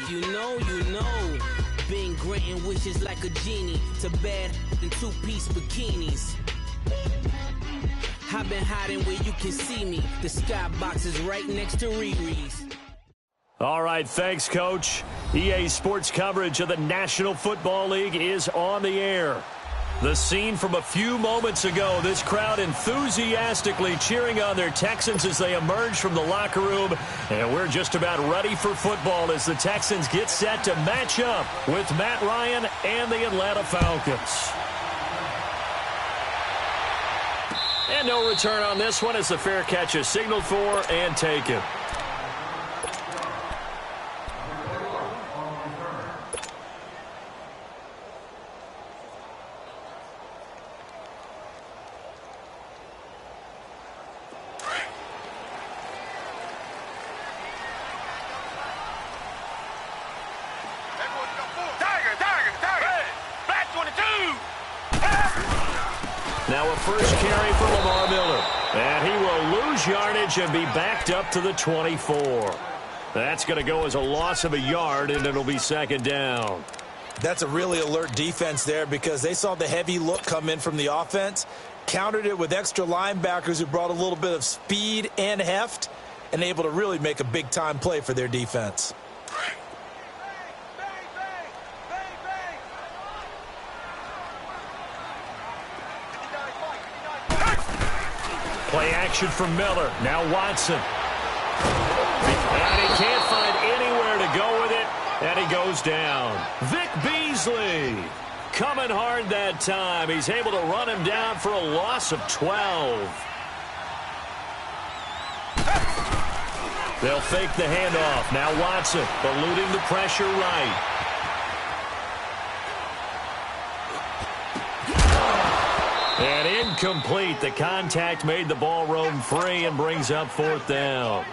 If you know, you know. Been granting wishes like a genie to bad in two-piece bikinis. I've been hiding where you can see me. The skybox is right next to Riri's. All right, thanks, Coach. EA Sports coverage of the National Football League is on the air. The scene from a few moments ago, this crowd enthusiastically cheering on their Texans as they emerge from the locker room. And we're just about ready for football as the Texans get set to match up with Matt Ryan and the Atlanta Falcons. And no return on this one as the fair catch is signaled for and taken. Now a first carry for Lamar Miller. And he will lose yardage and be backed up to the 24. That's going to go as a loss of a yard, and it'll be second down. That's a really alert defense there because they saw the heavy look come in from the offense, countered it with extra linebackers who brought a little bit of speed and heft, and able to really make a big-time play for their defense. Play action from Miller. Now Watson. And he can't find anywhere to go with it, and he goes down. Vic Beasley coming hard that time. He's able to run him down for a loss of 12. They'll fake the handoff. Now Watson eluding the pressure right. And incomplete. The contact made the ball roam free and brings up fourth down.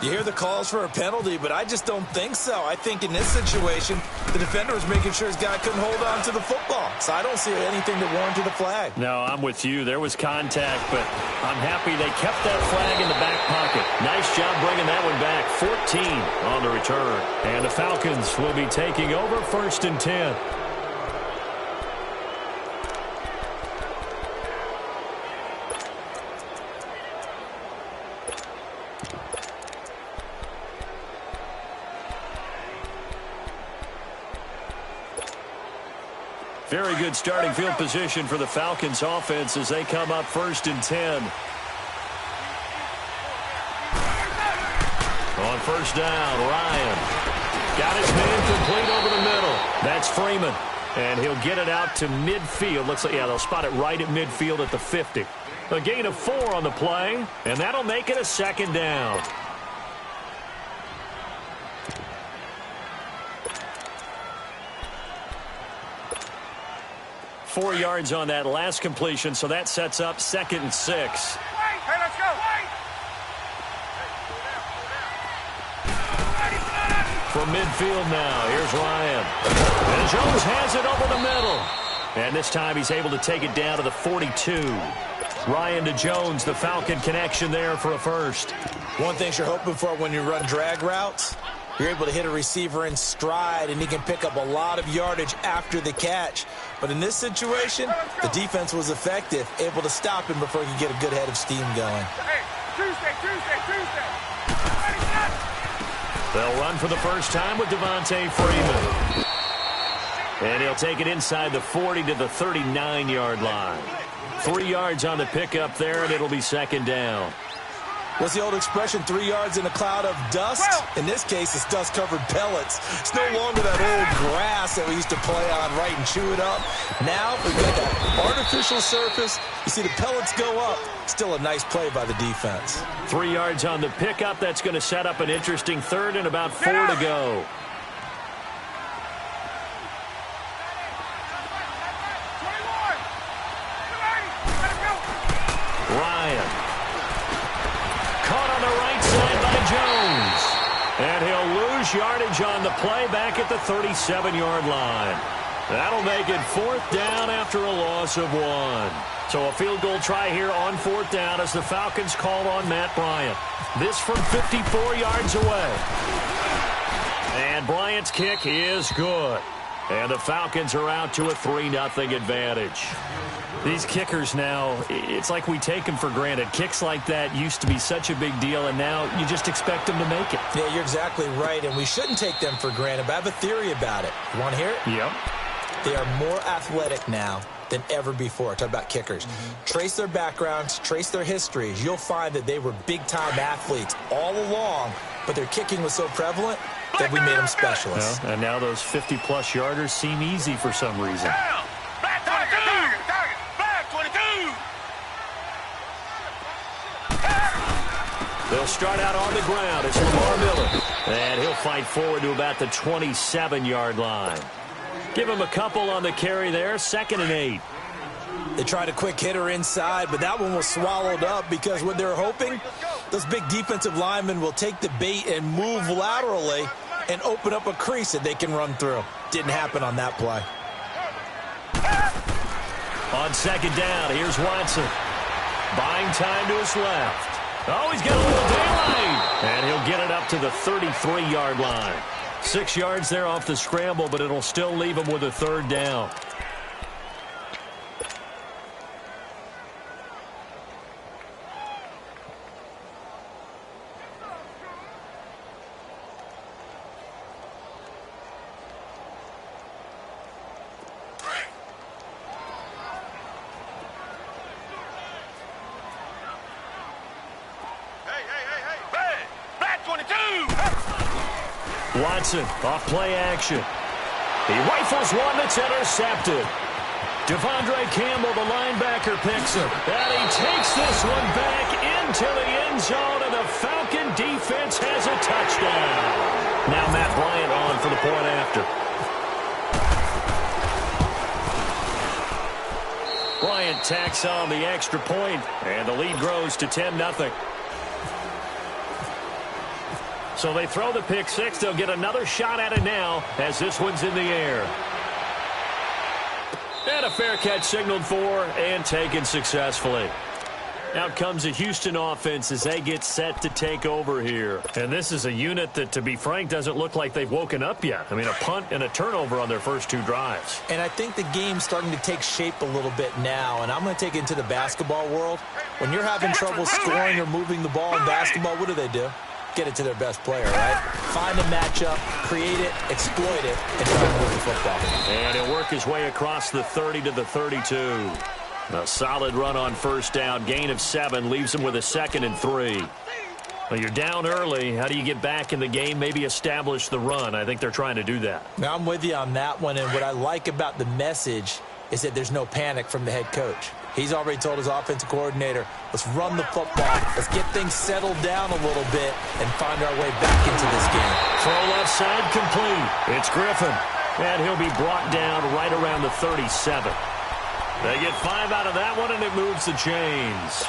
You hear the calls for a penalty, but I just don't think so. I think in this situation, the defender was making sure his guy couldn't hold on to the football. So I don't see anything that warranted a flag. No, I'm with you. There was contact, but I'm happy they kept that flag in the back pocket. Nice job bringing that one back. 14 on the return. And the Falcons will be taking over first and 10. Very good starting field position for the Falcons offense as they come up first and 10. On first down, Ryan got his man complete over the middle. That's Freeman, and he'll get it out to midfield. Looks like, yeah, they'll spot it right at midfield at the 50. A gain of 4 on the play, and that'll make it a second down. Four yards on that last completion, so that sets up second and 6. Hey, let's go. From midfield now, here's Ryan. And Jones has it over the middle. And this time he's able to take it down to the 42. Ryan to Jones, the Falcon connection there for a first. One thing you're hoping for when you run drag routes, you're able to hit a receiver in stride, and he can pick up a lot of yardage after the catch. But in this situation, the defense was effective, able to stop him before he could get a good head of steam going. Hey, Tuesday. They'll run for the first time with Devontae Freeman. And he'll take it inside the 40 to the 39-yard line. 3 yards on the pickup there, and it'll be second down. What's the old expression, 3 yards in a cloud of dust? In this case, it's dust-covered pellets. It's no longer that old grass that we used to play on, right, and chew it up. Now, we've got that artificial surface. You see the pellets go up. Still a nice play by the defense. 3 yards on the pickup. That's going to set up an interesting third and about 4 to go. Ryan. Caught on the right side by Jones. And he'll lose yardage on the play back at the 37-yard line. That'll make it fourth down after a loss of 1. So a field goal try here on fourth down as the Falcons call on Matt Bryant. This from 54 yards away. And Bryant's kick is good. And the Falcons are out to a 3-0 advantage. These kickers now, it's like we take them for granted. Kicks like that used to be such a big deal, and now you just expect them to make it. Yeah, you're exactly right, and we shouldn't take them for granted, but I have a theory about it. You want to hear it? Yep. They are more athletic now than ever before. Talk about kickers. Trace their backgrounds, trace their histories. You'll find that they were big-time athletes all along, but their kicking was so prevalent that we made them specialists. Well, and now those 50-plus yarders seem easy for some reason. They'll start out on the ground. It's Lamar Miller. And he'll fight forward to about the 27-yard line. Give him a couple on the carry there. 2nd and 8. They tried a quick hitter inside, but that one was swallowed up because what they're hoping, those big defensive linemen will take the bait and move laterally and open up a crease that they can run through. Didn't happen on that play. On 2nd down, here's Watson. Buying time to his left. Oh, he's got a little daylight. And he'll get it up to the 33-yard line. 6 yards there off the scramble, but it'll still leave him with a 3rd down. Watson off play action. He rifles one that's intercepted. Devondre Campbell, the linebacker, picks him. And he takes this one back into the end zone, and the Falcon defense has a touchdown. Now Matt Bryant on for the point after. Bryant tacks on the extra point, and the lead grows to 10-0. So they throw the pick six. They'll get another shot at it now as this one's in the air. And a fair catch signaled for and taken successfully. Out comes the Houston offense as they get set to take over here. And this is a unit that, to be frank, doesn't look like they've woken up yet. I mean, a punt and a turnover on their first 2 drives. And I think the game's starting to take shape a little bit now. And I'm going to take it into the basketball world. When you're having trouble scoring or moving the ball in basketball, what do? Get it to their best player, right? Find a matchup, create it, exploit it, and try to move the football. And he'll work his way across the 30 to the 32. A solid run on first down. Gain of 7 leaves him with a 2nd and 3. Well, you're down early. How do you get back in the game? Maybe establish the run. I think they're trying to do that. Now, I'm with you on that one. And what I like about the message is that there's no panic from the head coach. He's already told his offensive coordinator, let's run the football. Let's get things settled down a little bit and find our way back into this game. Throw left side complete. It's Griffin. And he'll be brought down right around the 37. They get 5 out of that one, and it moves the chains.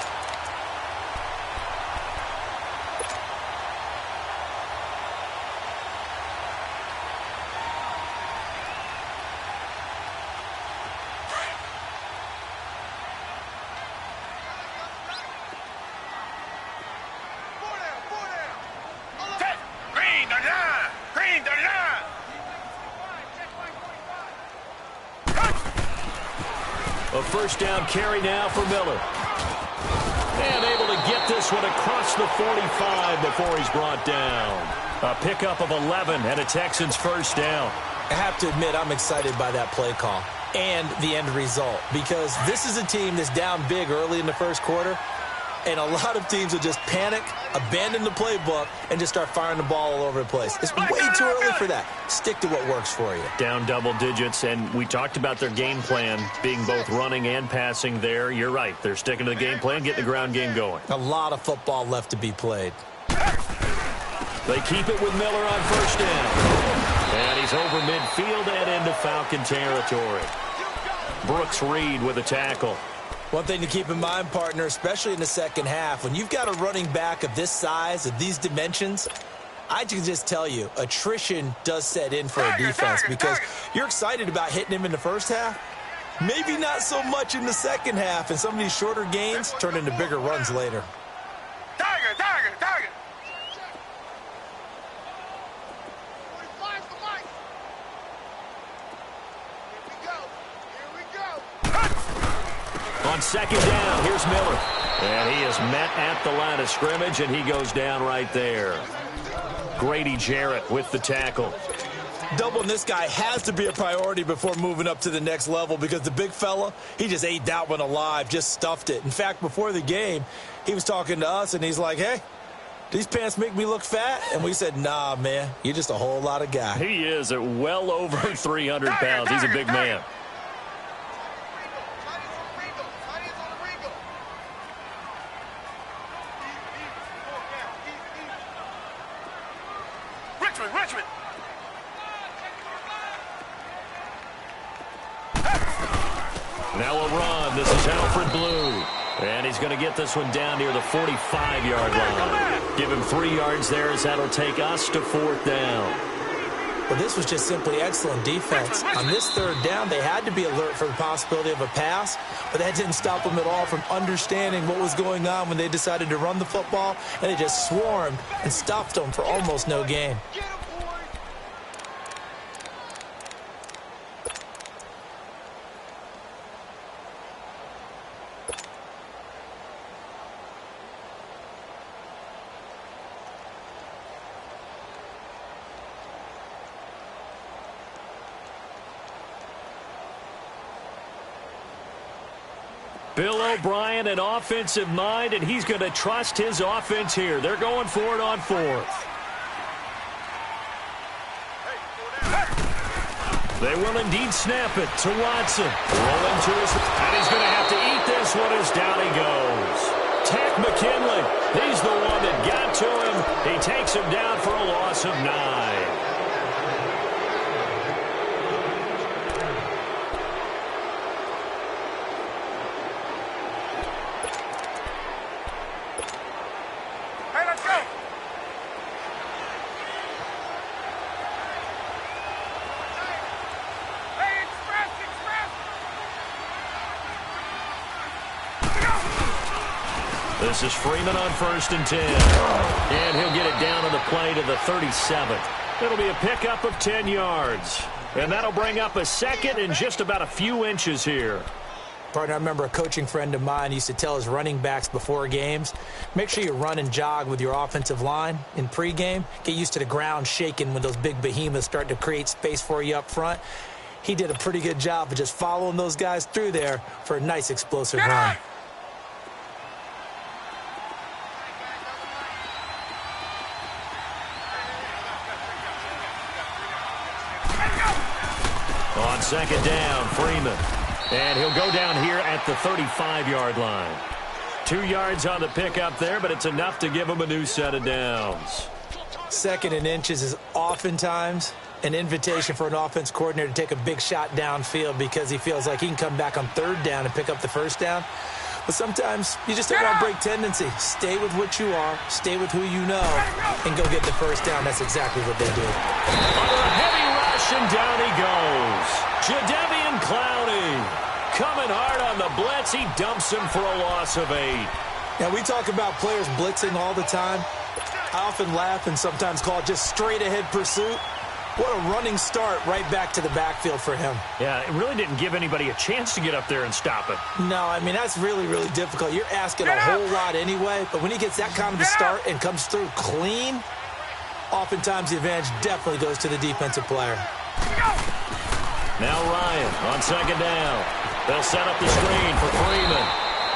A first down carry now for Miller. And able to get this one across the 45 before he's brought down. A pickup of 11 and a Texans first down. I have to admit, I'm excited by that play call and the end result, because this is a team that's down big early in the first quarter, and a lot of teams will just panic, abandon the playbook, and just start firing the ball all over the place. It's way too early for that. Stick to what works for you. Down double digits, and we talked about their game plan being both running and passing there. You're right. They're sticking to the game plan, getting the ground game going. A lot of football left to be played. They keep it with Miller on first down. And he's over midfield and into Falcon territory. Brooks Reed with a tackle. One thing to keep in mind, partner, especially in the second half, when you've got a running back of this size, of these dimensions, I can just tell you, attrition does set in for a defense, because you're excited about hitting him in the first half. Maybe not so much in the second half, and some of these shorter gains turn into bigger runs later. Tiger, tiger, tiger. On second down, here's Miller. And he is met at the line of scrimmage, and he goes down right there. Grady Jarrett with the tackle. Doubling this guy has to be a priority before moving up to the next level because the big fella, he just ate that one alive, just stuffed it. In fact, before the game, he was talking to us, and he's like, hey, these pants make me look fat? And we said, nah, man, you're just a whole lot of guy. He is at well over 300 pounds. He's a big man. Richmond. Now a run. This is Alfred Blue. And he's going to get this one down near the 45-yard line. Give him 3 yards there as that'll take us to 4th down. Well, this was just simply excellent defense. On this 3rd down, they had to be alert for the possibility of a pass, but that didn't stop them at all from understanding what was going on when they decided to run the football, and they just swarmed and stuffed them for almost no gain. Bill O'Brien, an offensive mind, and he's going to trust his offense here. They're going for it on 4th. They will indeed snap it to Watson. Rolling to his, and he's going to have to eat this one as down he goes. Tack McKinley, he's the one that got to him. He takes him down for a loss of 9. This is Freeman on 1st and 10. And he'll get it down on the play to the 37. It'll be a pickup of 10 yards. And that'll bring up a 2nd and just about a few inches here. Partner, I remember a coaching friend of mine used to tell his running backs before games, make sure you run and jog with your offensive line in pregame. Get used to the ground shaking when those big behemoths start to create space for you up front. He did a pretty good job of just following those guys through there for a nice explosive run. On 2nd down, Freeman. And he'll go down here at the 35-yard line. 2 yards on the pickup there, but it's enough to give him a new set of downs. 2nd and inches is oftentimes an invitation for an offense coordinator to take a big shot downfield because he feels like he can come back on 3rd down and pick up the 1st down. But sometimes you just don't want to break tendency. Stay with what you are, stay with who you know, and go get the 1st down. That's exactly what they do. Under a heavy rush, and down he goes. Jadeveon Clowney coming hard on the blitz. He dumps him for a loss of 8. Now, we talk about players blitzing all the time. I often laugh and sometimes call it just straight-ahead pursuit. What a running start right back to the backfield for him. Yeah, it really didn't give anybody a chance to get up there and stop it. No, I mean, that's really, really difficult. You're asking a whole lot anyway, but when he gets that kind of a start and comes through clean, oftentimes the advantage definitely goes to the defensive player. Now Ryan on 2nd down. They'll set up the screen for Freeman.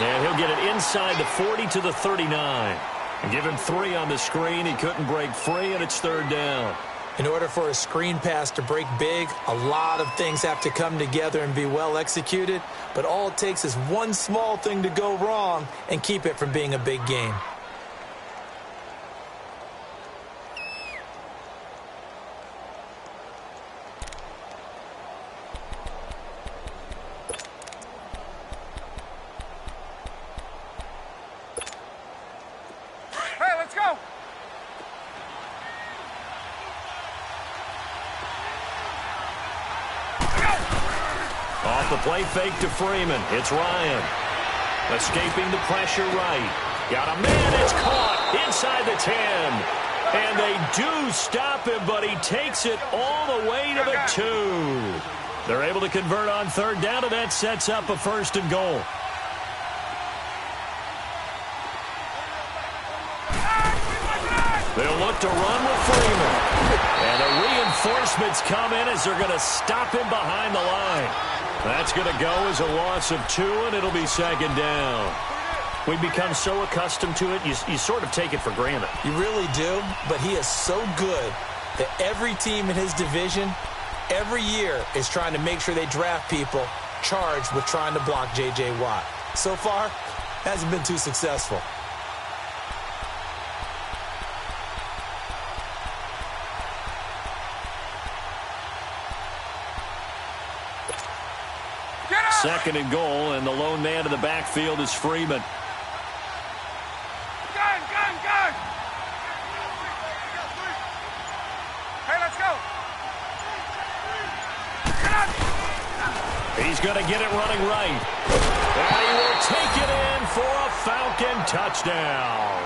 And he'll get it inside the 40 to the 39. And give him 3 on the screen. He couldn't break free, and it's 3rd down. In order for a screen pass to break big, a lot of things have to come together and be well executed. But all it takes is one small thing to go wrong and keep it from being a big game. Off the play fake to Freeman. It's Ryan. Escaping the pressure right. Got a man. It's caught inside the 10. And they do stop him, but he takes it all the way to the 2. They're able to convert on 3rd down, and that sets up a 1st and goal. They'll look to run with Freeman. And the reinforcements come in as they're going to stop him behind the line. That's going to go as a loss of 2, and it'll be second down. We've become so accustomed to it, you sort of take it for granted. You really do, but he is so good that every team in his division, every year, is trying to make sure they draft people charged with trying to block J.J. Watt. So far, hasn't been too successful. Second and goal, and the lone man in the backfield is Freeman. Gun! Hey, let's go! He's going to get it running right. And he will take it in for a Falcon touchdown.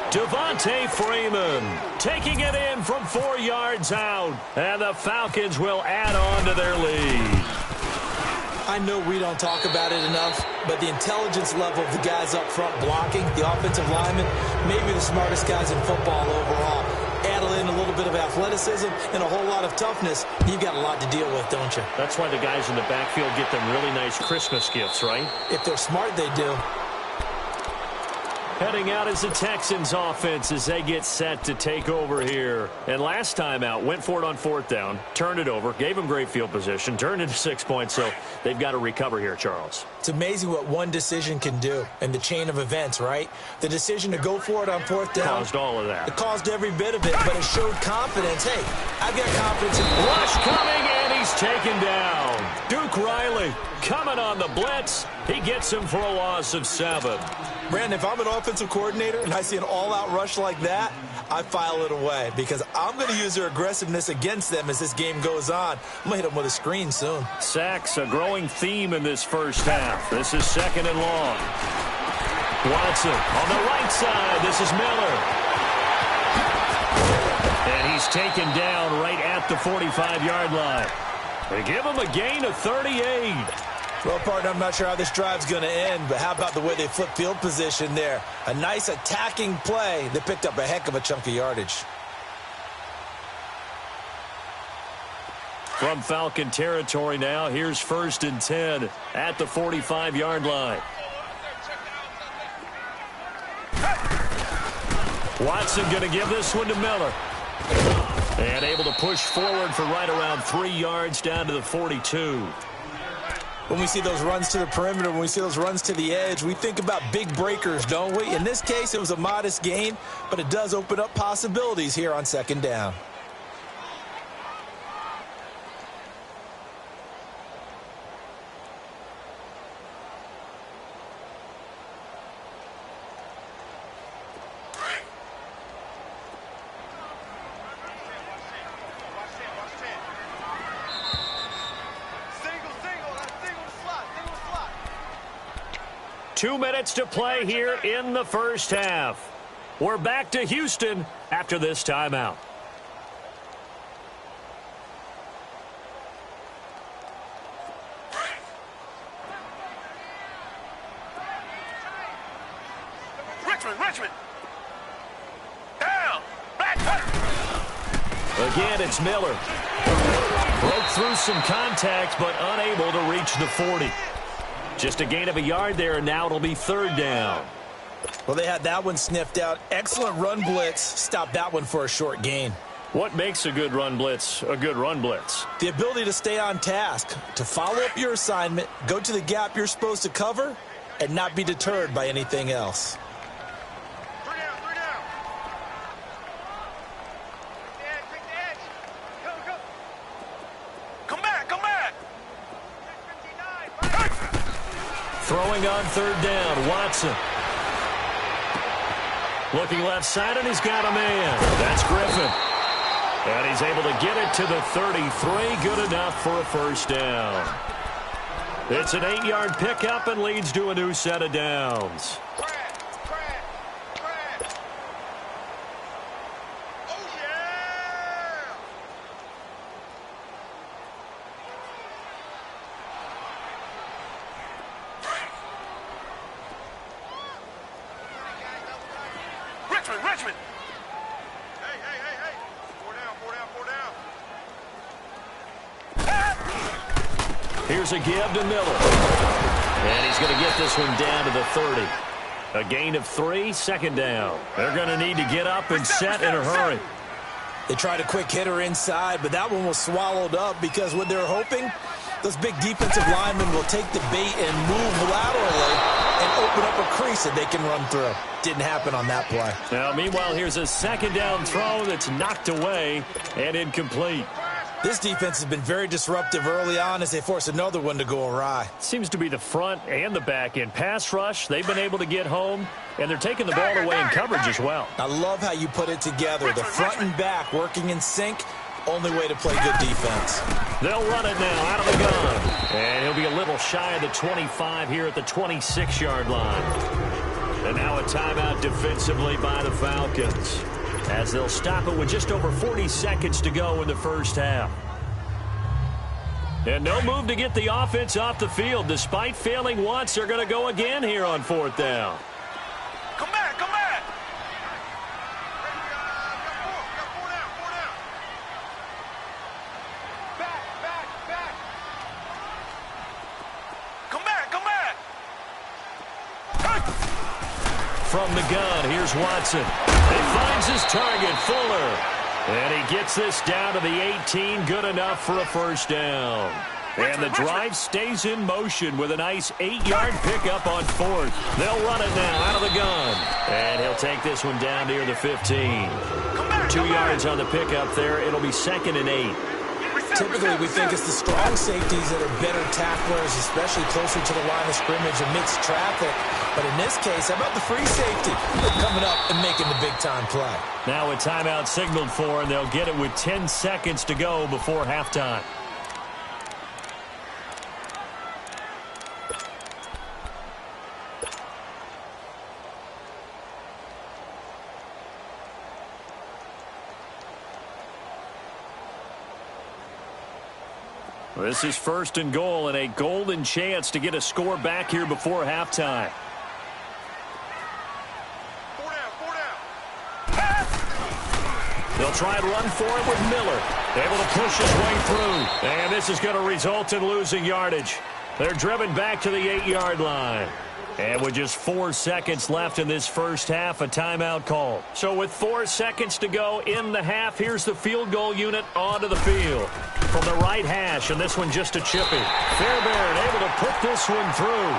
Devontae Freeman taking it in from 4 yards out. And the Falcons will add on to their lead. I know we don't talk about it enough, but the intelligence level of the guys up front blocking, the offensive linemen, maybe the smartest guys in football overall. Add in a little bit of athleticism and a whole lot of toughness, you've got a lot to deal with, don't you? That's why the guys in the backfield get them really nice Christmas gifts, right? If they're smart, they do. Heading out is the Texans offense as they get set to take over here. And last time out, went for it on 4th down, turned it over, gave them great field position, turned into 6 points, so they've got to recover here, Charles. It's amazing what one decision can do in the chain of events, right? The decision to go for it on 4th down. Caused all of that. It caused every bit of it, but it showed confidence. Hey, I've got confidence in Rush coming, and he's taken down. Duke Riley coming on the blitz. He gets him for a loss of 7. Brandon, if I'm an offensive coordinator and I see an all-out rush like that, I file it away because I'm going to use their aggressiveness against them as this game goes on. I'm going to hit them with a screen soon. Sacks, a growing theme in this first half. This is 2nd and long. Watson on the right side. This is Miller. And he's taken down right at the 45-yard line. They give him a gain of 38. Well, partner, I'm not sure how this drive's going to end, but how about the way they flip field position there? A nice attacking play. They picked up a heck of a chunk of yardage. From Falcon territory now, here's 1st and 10 at the 45-yard line. Watson going to give this one to Miller. And able to push forward for right around 3 yards down to the 42. When we see those runs to the perimeter, when we see those runs to the edge, we think about big breakers, don't we? In this case, it was a modest gain, but it does open up possibilities here on 2nd down. Two minutes to play here in the first half. We're back to Houston after this timeout. Richmond. Down. Back. Again, it's Miller. Broke through some contact, but unable to reach the 40. Just a gain of a yard there, and now it'll be 3rd down. Well, they had that one sniffed out. Excellent run blitz. Stopped that one for a short gain. What makes a good run blitz a good run blitz? The ability to stay on task, to follow up your assignment, go to the gap you're supposed to cover, and not be deterred by anything else. 3 down. Take the edge. Go. Come back. Throwing on 3rd down, Watson. Looking left side, and he's got a man. That's Griffin. And he's able to get it to the 33. Good enough for a 1st down. It's an 8-yard pickup and leads to a new set of downs. Oh, yeah! Richmond. Here's a give to Miller. And he's going to get this one down to the 30. A gain of 3, second down. They're going to need to get up and set in a hurry. They tried a quick hitter inside, but that one was swallowed up because what they're hoping, those big defensive linemen will take the bait and move laterally and open up a crease that they can run through. Didn't happen on that play. Now, meanwhile, here's a second down throw that's knocked away and incomplete. This defense has been very disruptive early on as they force another one to go awry. Seems to be the front and the back end. Pass rush, they've been able to get home, and they're taking the ball away in coverage as well. I love how you put it together. The front and back working in sync. Only way to play good defense. They'll run it now out of the gun. And he'll be a little shy of the 25 here at the 26-yard line. And now a timeout defensively by the Falcons, as they'll stop it with just over 40 seconds to go in the first half. And no move to get the offense off the field. Despite failing once, they're going to go again here on 4th down. Come back, come back. Back. Come back, come back. From the gun, here's Watson. He finds his target, Fuller. And he gets this down to the 18, good enough for a first down. And the drive stays in motion with a nice 8-yard pickup on 4th. They'll run it now out of the gun. And he'll take this one down near the 15. 2 yards on the pickup there. It'll be 2nd and 8. Typically, we think it's the strong safeties that are better tacklers, especially closer to the line of scrimmage amidst traffic. But in this case, how about the free safety coming up and making the big-time play? Now a timeout signaled for, and they'll get it with 10 seconds to go before halftime. This is 1st and goal, and a golden chance to get a score back here before halftime. 4 down. They'll try and run for it with Miller. Able to push his way through. And this is going to result in losing yardage. They're driven back to the 8-yard line. And with just 4 seconds left in this first half, a timeout call. So with 4 seconds to go in the half, here's the field goal unit onto the field. From the right hash, and this one just a chippy. Fairbairn able to put this one through.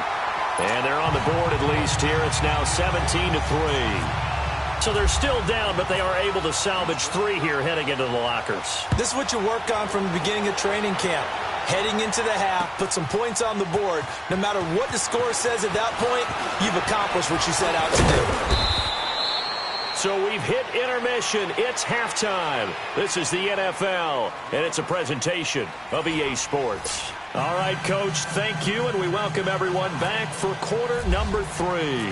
And they're on the board at least here. It's now 17-3. So they're still down, but they are able to salvage 3 here heading into the lockers. This is what you work on from the beginning of training camp. Heading into the half, put some points on the board. No matter what the score says at that point, you've accomplished what you set out to do. So we've hit intermission. It's halftime. This is the NFL, and it's a presentation of EA Sports. All right, Coach, thank you, and we welcome everyone back for quarter number 3.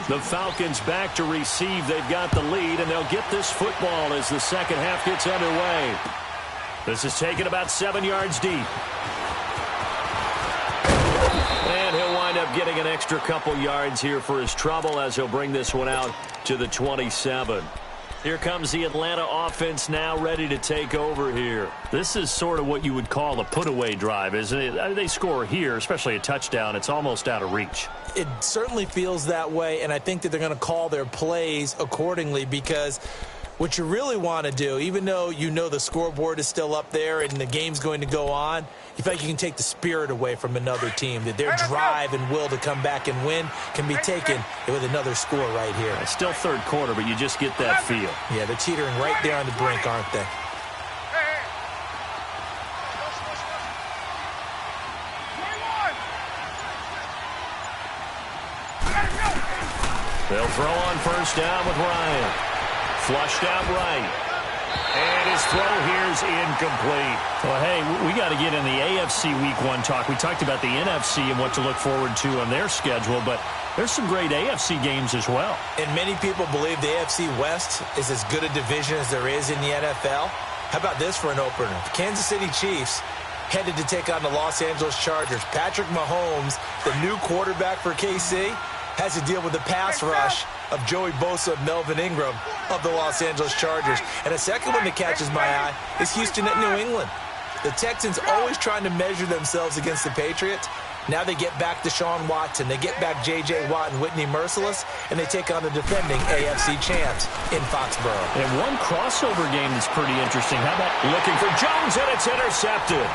The Falcons back to receive. They've got the lead, and they'll get this football as the second half gets underway. This is taken about 7 yards deep. And he'll wind up getting an extra couple yards here for his trouble as he'll bring this one out to the 27. Here comes the Atlanta offense now ready to take over here. This is sort of what you would call a put-away drive, isn't it? They score here, especially a touchdown. It's almost out of reach. It certainly feels that way, and I think that they're going to call their plays accordingly because what you really want to do, even though you know the scoreboard is still up there and the game's going to go on, you feel like you can take the spirit away from another team, that their drive and will to come back and win can be taken with another score right here. It's still third quarter, but you just get that feel. Yeah, they're teetering right there on the brink, aren't they? They'll throw on first down with Ryan. Flushed out right. And his throw here's incomplete. Well, hey, we got to get in the AFC Week 1 talk. We talked about the NFC and what to look forward to on their schedule, but there's some great AFC games as well. And many people believe the AFC West is as good a division as there is in the NFL. How about this for an opener? The Kansas City Chiefs headed to take on the Los Angeles Chargers. Patrick Mahomes, the new quarterback for KC, has to deal with the pass rush of Joey Bosa and Melvin Ingram of the Los Angeles Chargers. And a second one that catches my eye is Houston at New England. The Texans always trying to measure themselves against the Patriots. Now they get back Deshaun Watson. They get back J.J. Watt and Whitney Merciless, and they take on the defending AFC champs in Foxborough. And one crossover game that's pretty interesting. How about looking for Jones, and it's intercepted.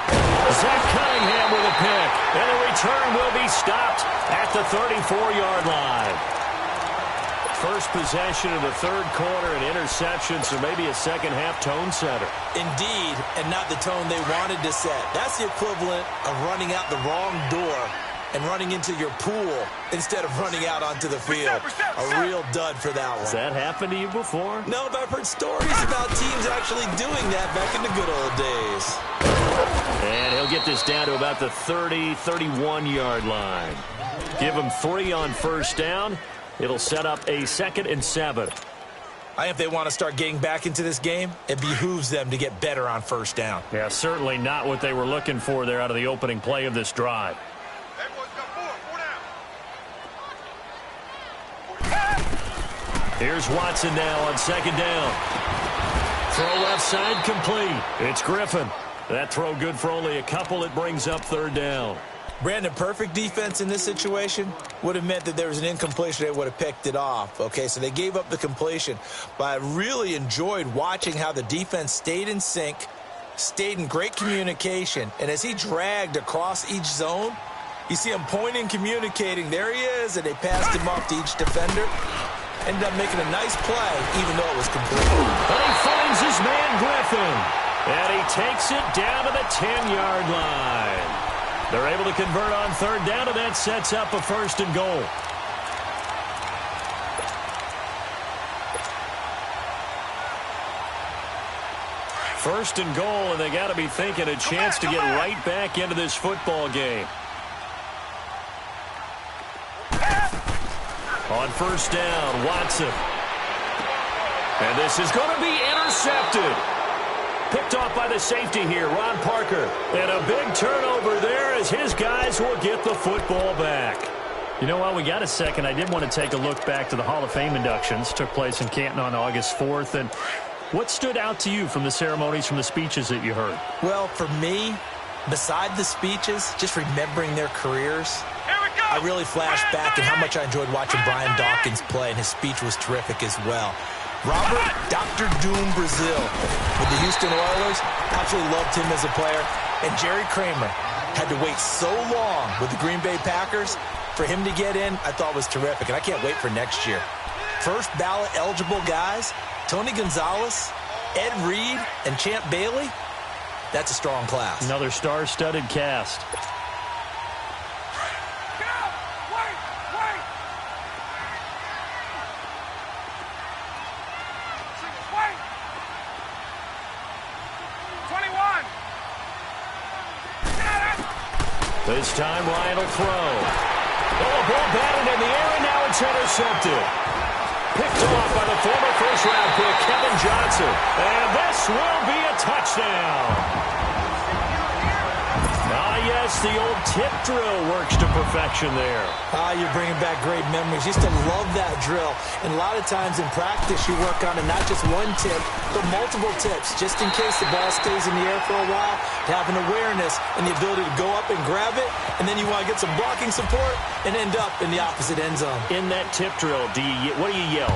Zach Cunningham with a pick, and the return will be stopped at the 34-yard line. First possession of the third quarter, an interception, so maybe a second-half tone setter. Indeed, and not the tone they wanted to set. That's the equivalent of running out the wrong door and running into your pool instead of running out onto the field. A real dud for that one. Has that happened to you before? No, but I've heard stories about teams actually doing that back in the good old days. And he'll get this down to about the 30, 31-yard line. Give him 3 on first down. It'll set up a 2nd and 7. I think if they want to start getting back into this game, it behooves them to get better on first down. Yeah, certainly not what they were looking for there out of the opening play of this drive. Here's Watson now on 2nd down. Throw left side complete. It's Griffin. That throw good for only a couple. It brings up 3rd down. Brandon, perfect defense in this situation would have meant that there was an incompletion. They would have picked it off. Okay, so they gave up the completion. But I really enjoyed watching how the defense stayed in sync, stayed in great communication. And as he dragged across each zone, you see him pointing, communicating. There he is, and they passed him off to each defender. Ended up making a nice play, even though it was complete. But he finds his man Griffin. And he takes it down to the 10-yard line. They're able to convert on 3rd down, and that sets up a 1st and goal. First and goal, and they got to be thinking a chance to get right back into this football game. On first down, Watson. And this is going to be intercepted. Picked off by the safety here, Ron Parker. And a big turnover there as his guys will get the football back. You know, while we got a second, I did want to take a look back to the Hall of Fame inductions. Took place in Canton on August 4th. And what stood out to you from the ceremonies, from the speeches that you heard? Well, for me, beside the speeches, just remembering their careers, I really flashed back at how much I enjoyed watching Brian Dawkins play, and his speech was terrific as well. Robert Dr. Doom Brazil with the Houston Oilers, absolutely loved him as a player. And Jerry Kramer had to wait so long with the Green Bay Packers. For him to get in, I thought was terrific, and I can't wait for next year. First ballot eligible guys, Tony Gonzalez, Ed Reed, and Champ Bailey. That's a strong class. Another star-studded cast. This time, Ryan will throw. Oh, a ball batted in the air, and now it's intercepted. Picked off by the former first-round pick, Kevin Johnson. And this will be a touchdown. Ah, yes, the old tip drill works to perfection there. You're bringing back great memories. Used to love that drill. And a lot of times in practice, you work on it, not just one tip, but multiple tips, just in case the ball stays in the air for a while, to have an awareness and the ability to go up and grab it, and then you want to get some blocking support and end up in the opposite end zone. In that tip drill, what do you yell?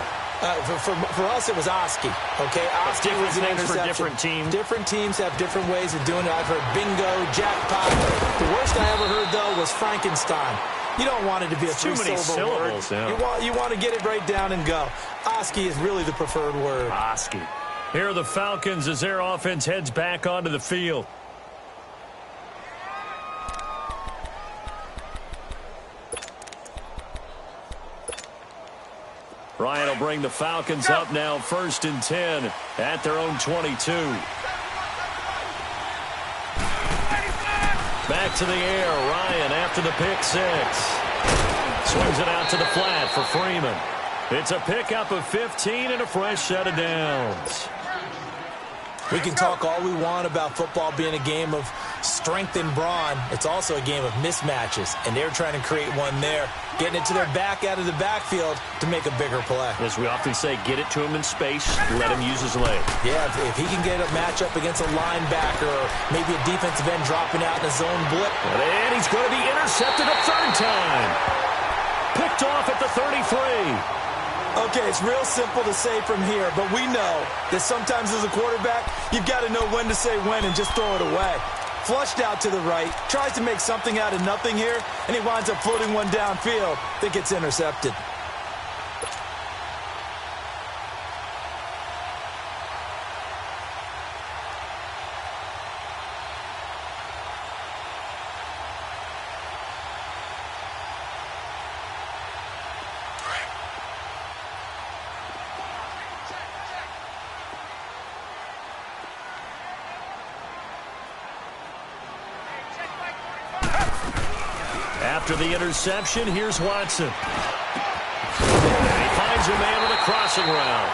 For us, it was Oski. Okay, Oski was an interception. For different teams. Different teams have different ways of doing it. I've heard bingo, jackpot. The worst I ever heard, though, was Frankenstein. You don't want it to be a three-syllable word. Yeah. You want to get it right down and go. Oski is really the preferred word. Oski. Here are the Falcons as their offense heads back onto the field. Ryan will bring the Falcons up now, 1st and 10 at their own 22. Back to the air, Ryan after the pick 6. Swings it out to the flat for Freeman. It's a pickup of 15 and a fresh set of downs. We can talk all we want about football being a game of strength and brawn. It's also a game of mismatches, and they're trying to create one there, getting it to their back out of the backfield to make a bigger play. As we often say, get it to him in space, let him use his leg. Yeah, if he can get a matchup against a linebacker or maybe a defensive end dropping out in a zone blitz. And he's going to be intercepted a third time. Picked off at the 33. Okay, it's real simple to say from here, but we know that sometimes as a quarterback, you've got to know when to say when and just throw it away. Flushed out to the right, tries to make something out of nothing here, and he winds up floating one downfield that gets intercepted. After the interception, here's Watson. And he finds a man with a crossing route.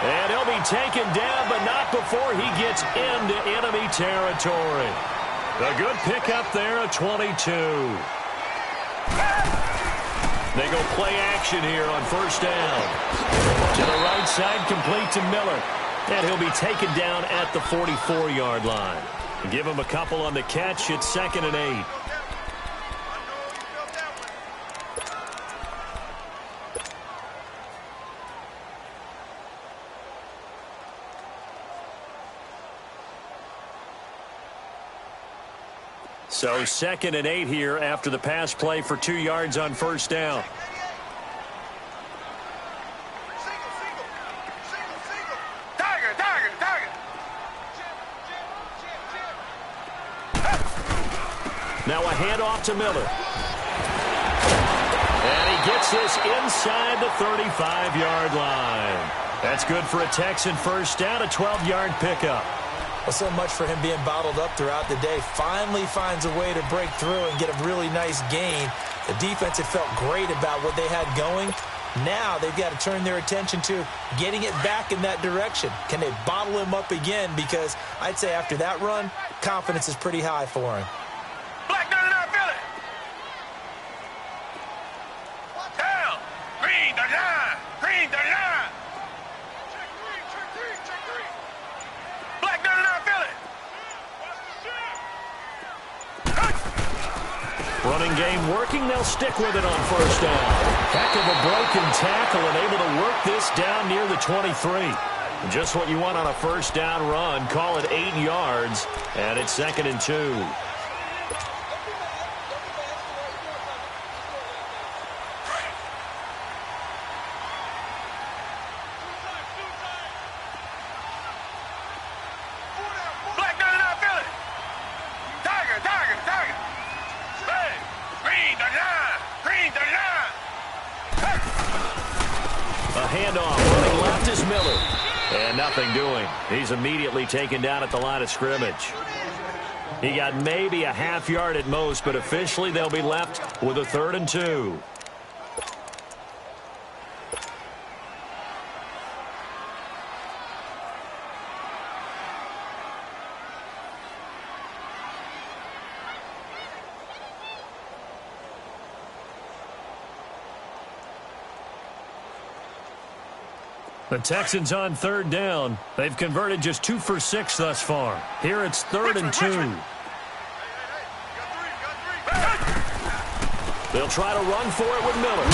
And he'll be taken down, but not before he gets into enemy territory. A good pickup there, a 22. They go play action here on first down. To the right side, complete to Miller. And he'll be taken down at the 44-yard line. Give him a couple on the catch. It's 2nd and 8. So 2nd and 8 here after the pass play for 2 yards on first down. Tiger, tiger, tiger. Now a handoff to Miller. And he gets this inside the 35-yard line. That's good for a Texan first down, a 12-yard pickup. Well, so much for him being bottled up throughout the day. Finally finds a way to break through and get a really nice gain. The defense had felt great about what they had going. Now they've got to turn their attention to getting it back in that direction. Can they bottle him up again? Because I'd say after that run, confidence is pretty high for him. Black 99, Philly. Down. Green 39. Green 39. Check three. Black 99, Philly. Running game working. They'll stick with it on first down. Heck of a broken tackle and able to work this down near the 23. Just what you want on a first down run. Call it 8 yards, and it's 2nd and 2. Black 99, Philly. Tiger, tiger, tiger. Hey, green 39. Green 39. A handoff running left is Miller. And nothing doing. He's immediately taken down at the line of scrimmage. He got maybe a half yard at most, but officially they'll be left with a 3rd and 2. The Texans on 3rd down. They've converted just 2 for 6 thus far. Here it's 3rd and 2. They'll try to run for it with Miller.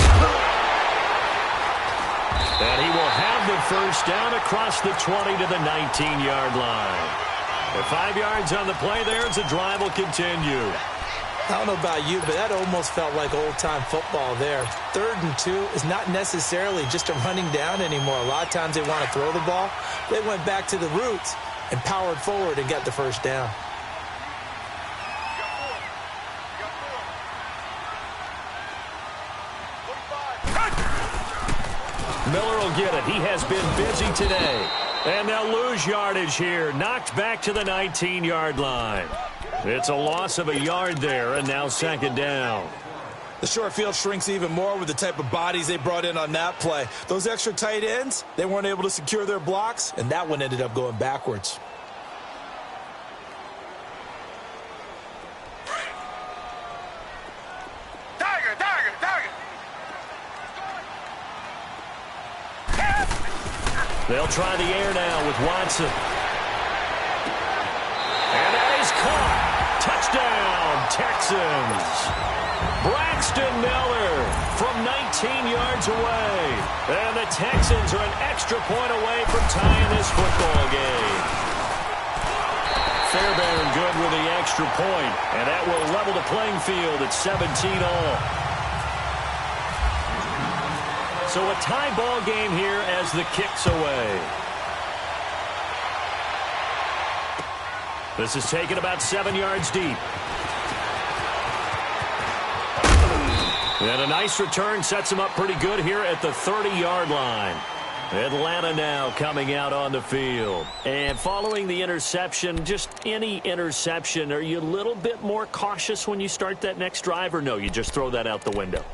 And he will have the first down across the 20 to the 19-yard line. With 5 yards on the play there, as the drive will continue. I don't know about you, but that almost felt like old-time football there. 3rd and 2 is not necessarily just a running down anymore. A lot of times they want to throw the ball. They went back to the roots and powered forward and got the first down. Miller will get it. He has been busy today. And they'll lose yardage here. Knocked back to the 19-yard line. It's a loss of a yard there, and now 2nd down. The short field shrinks even more with the type of bodies they brought in on that play. Those extra tight ends, they weren't able to secure their blocks, and that one ended up going backwards. They'll try the air now with Watson. And that is caught. Touchdown, Texans. Braxton Miller from 19 yards away. And the Texans are an extra point away from tying this football game. Fairbairn good with the extra point, and that will level the playing field at 17-all. So a tie ball game here as the kick's away. This is taken about 7 yards deep. And a nice return sets him up pretty good here at the 30-yard line. Atlanta now coming out on the field. And following the interception, just any interception, are you a little bit more cautious when you start that next drive, or no, you just throw that out the window?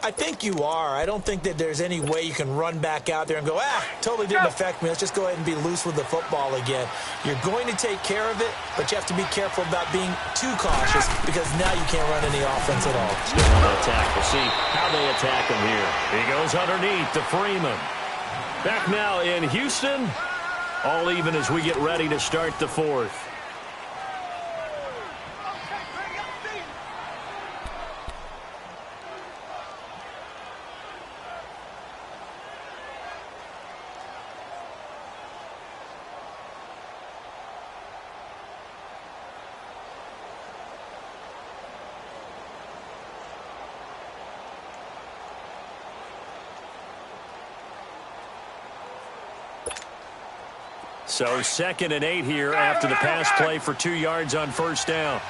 I think you are. I don't think that there's any way you can run back out there and go, totally didn't affect me. Let's just go ahead and be loose with the football again. You're going to take care of it, but you have to be careful about being too cautious because now you can't run any offense at all. Attack. We'll see how they attack him here. He goes underneath to Freeman. Back now in Houston, all even as we get ready to start the fourth. So 2nd and 8 here after the pass play for 2 yards on first down.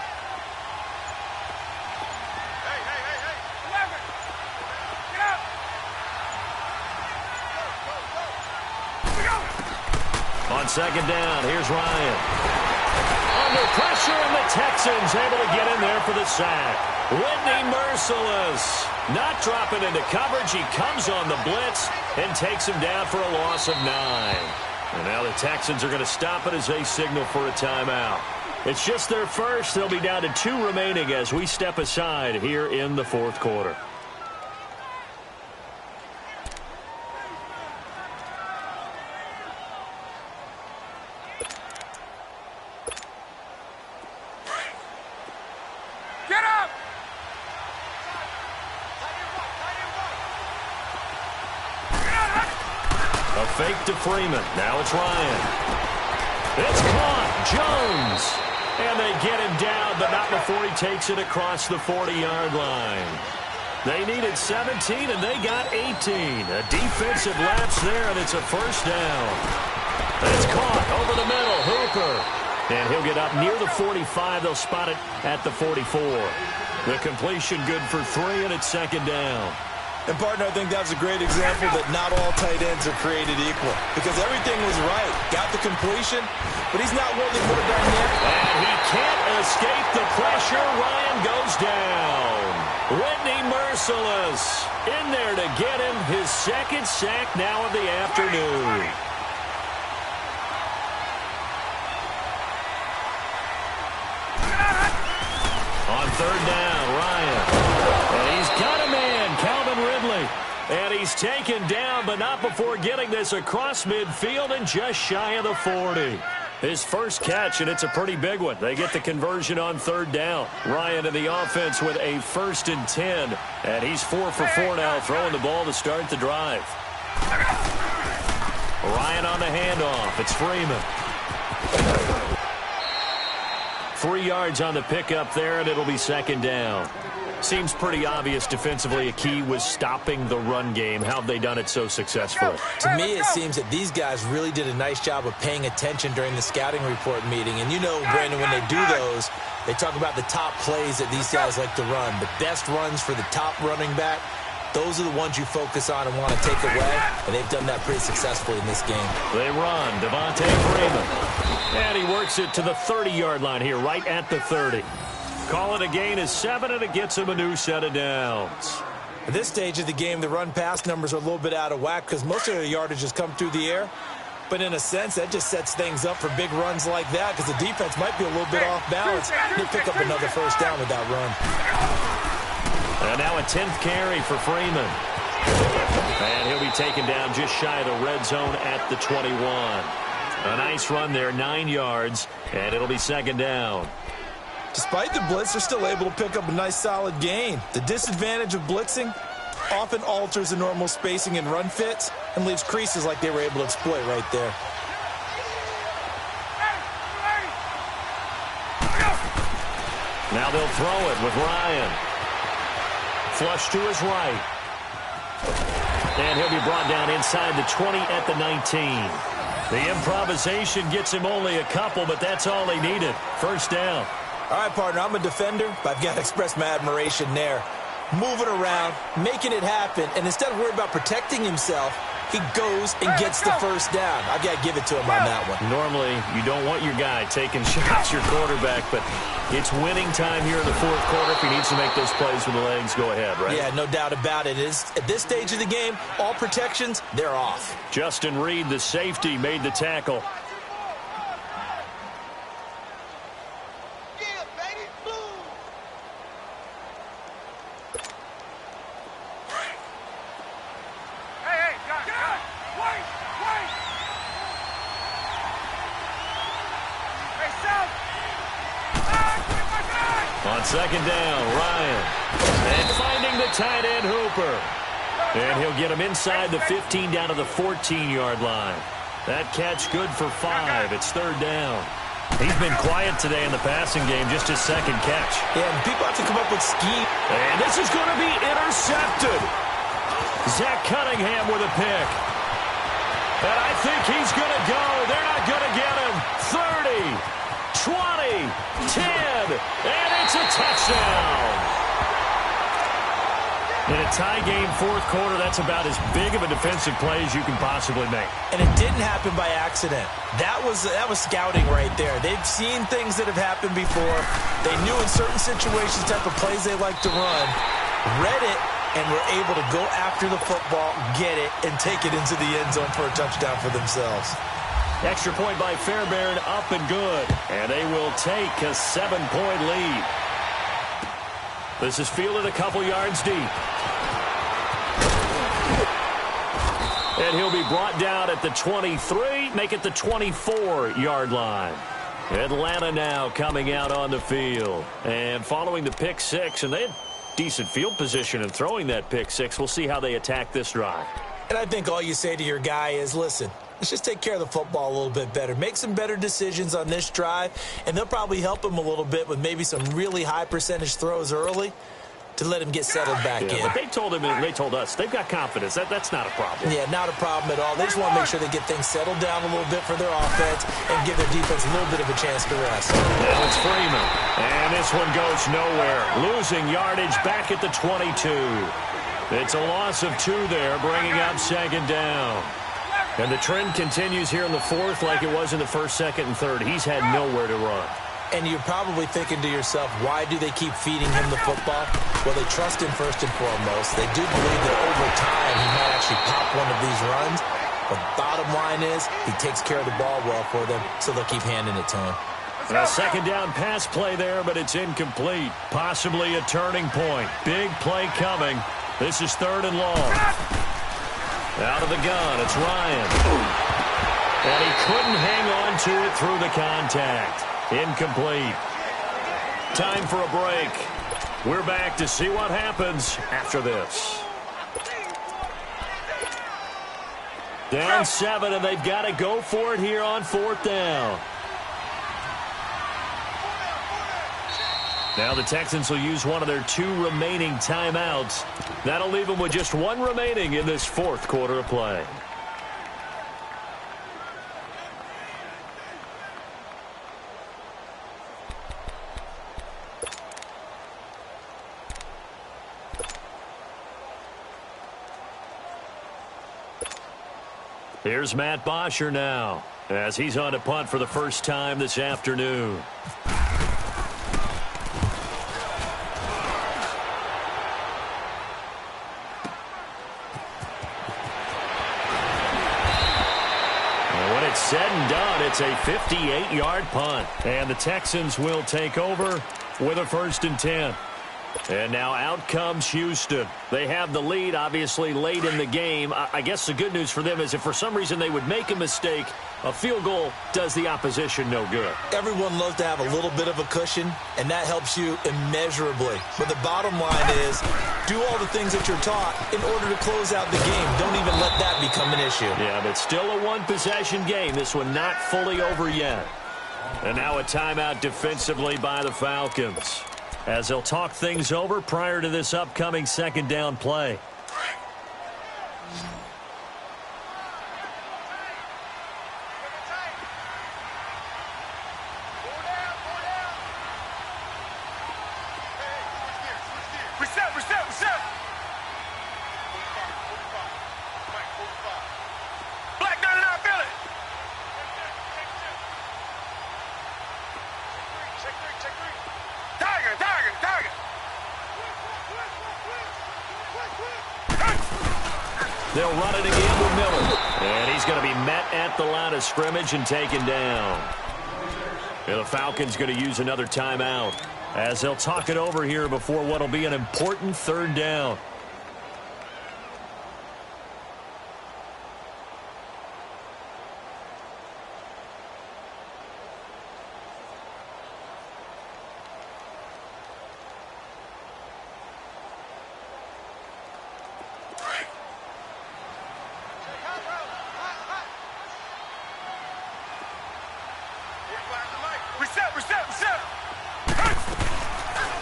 On 2nd down, here's Ryan. Under pressure, and the Texans able to get in there for the sack. Whitney Merciless not dropping into coverage. He comes on the blitz and takes him down for a loss of 9. And now the Texans are going to stop it as they signal for a timeout. It's just their first. They'll be down to 2 remaining as we step aside here in the fourth quarter. Get up! A fake to Freeman. Now it's Ryan. It's caught. Jones. And they get him down, but not before he takes it across the 40-yard line. They needed 17, and they got 18. A defensive lapse there, and it's a first down. It's caught over the middle. Hooper. And he'll get up near the 45. They'll spot it at the 44. The completion good for 3, and it's 2nd down. And, partner, I think that's a great example that not all tight ends are created equal because everything was right. Got the completion, but he's not worthy more dynamic. And he can't escape the pressure. Ryan goes down. Whitney Merciless in there to get him his 2nd sack now of the afternoon. On 3rd down, Ryan. And he's got a man, Calvin Ridley. And he's taken down, but not before getting this across midfield and just shy of the 40. His first catch, and it's a pretty big one. They get the conversion on 3rd down. Ryan in the offense with a 1st and 10. And he's 4 for 4 now, throwing the ball to start the drive. Ryan on the handoff. It's Freeman. 3 yards on the pickup there, and it'll be 2nd down. Seems pretty obvious defensively a key was stopping the run game. How have they done it so successfully? To me, it seems that these guys really did a nice job of paying attention during the scouting report meeting. And you know, Brandon, when they do those, they talk about the top plays that these guys like to run. The best runs for the top running back, those are the ones you focus on and want to take away. And they've done that pretty successfully in this game. They run. Devontae Freeman. And he works it to the 30-yard line here, right at the 30. Call it a gain of 7, and it gets him a new set of downs. At this stage of the game, the run-pass numbers are a little bit out of whack because most of the yardage has come through the air. But in a sense, that just sets things up for big runs like that because the defense might be a little bit off balance. He'll pick up another first down with that run. And now a 10th carry for Freeman. And he'll be taken down just shy of the red zone at the 21. A nice run there, 9 yards, and it'll be second down. Despite the blitz, they're still able to pick up a nice solid gain. The disadvantage of blitzing often alters the normal spacing and run fits and leaves creases like they were able to exploit right there. Now they'll throw it with Ryan. Flush to his right. And he'll be brought down inside the 20 at the 19. The improvisation gets him only a couple, but that's all he needed. First down. All right, partner, I'm a defender, but I've got to express my admiration there. Moving around, making it happen, and instead of worrying about protecting himself, he goes and gets the first down. I've got to give it to him on that one. Normally, you don't want your guy taking shots, your quarterback, but it's winning time here in the fourth quarter. If he needs to make those plays with the legs, go ahead, right? Yeah, no doubt about it. At this stage of the game, all protections, they're off. Justin Reed, the safety, made the tackle. On second down, Ryan. And finding the tight end, Hooper. And he'll get him inside the 15 down to the 14-yard line. That catch good for 5. It's third down. He's been quiet today in the passing game, just his second catch. Yeah, and people have to come up with scheme. And this is going to be intercepted. Zach Cunningham with a pick. And I think he's going to go. They're not going to get him. 30, 20, 10, and it's a touchdown. In a tie game, fourth quarter, that's about as big of a defensive play as you can possibly make. And it didn't happen by accident. That was scouting right there. They've seen things that have happened before. They knew in certain situations the type of plays they like to run, read it, and were able to go after the football, get it, and take it into the end zone for a touchdown for themselves. Extra point by Fairbairn, up and good. And they will take a 7-point lead. This is fielded a couple yards deep. And he'll be brought down at the 23, make it the 24-yard line. Atlanta now coming out on the field. And following the pick six, and they had decent field position in throwing that pick six. We'll see how they attack this drive. And I think all you say to your guy is, listen, let's just take care of the football a little bit better. Make some better decisions on this drive, and they'll probably help him a little bit with maybe some really high percentage throws early to let him get settled back in. But they told him, and they told us, they've got confidence. That's not a problem. Yeah, not a problem at all. They just want to make sure they get things settled down a little bit for their offense and give their defense a little bit of a chance to rest. Now it's Freeman. And this one goes nowhere. Losing yardage back at the 22. It's a loss of 2 there, bringing up second down. And the trend continues here in the fourth like it was in the first, second, and third. He's had nowhere to run. And you're probably thinking to yourself, why do they keep feeding him the football? Well, they trust him first and foremost. They do believe that over time he might actually pop one of these runs. But bottom line is he takes care of the ball well for them, so they'll keep handing it to him. A second down pass play there, but it's incomplete. Possibly a turning point. Big play coming. This is third and long. Out of the gun, it's Ryan. And he couldn't hang on to it through the contact. Incomplete. Time for a break. We're back to see what happens after this. Down 7, and they've got to go for it here on fourth down. Now the Texans will use one of their 2 remaining timeouts. That'll leave them with just 1 remaining in this fourth quarter of play. Here's Matt Bosher now, as he's on a punt for the first time this afternoon. When it's said and done, it's a 58-yard punt. And the Texans will take over with a 1st and 10. And now out comes Houston. They have the lead, obviously, late in the game. I guess the good news for them is if for some reason they would make a mistake, a field goal does the opposition no good. Everyone loves to have a little bit of a cushion, and that helps you immeasurably. But the bottom line is, do all the things that you're taught in order to close out the game. Don't even let that become an issue. Yeah, but still a one-possession game. This one not fully over yet. And now a timeout defensively by the Falcons, as they'll talk things over prior to this upcoming second down play. Reset. Black 99, feel it. Check three. Tiger. They'll run it again with Miller. And he's going to be met at the line of scrimmage and taken down. And the Falcons going to use another timeout, as they'll talk it over here before what will be an important third down. Reset.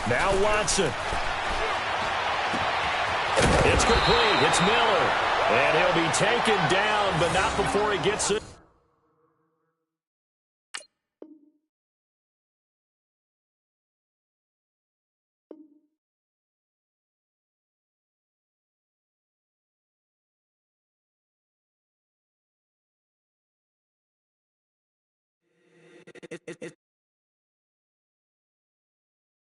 Now Watson. It's complete. It's Miller. And he'll be taken down, but not before he gets it.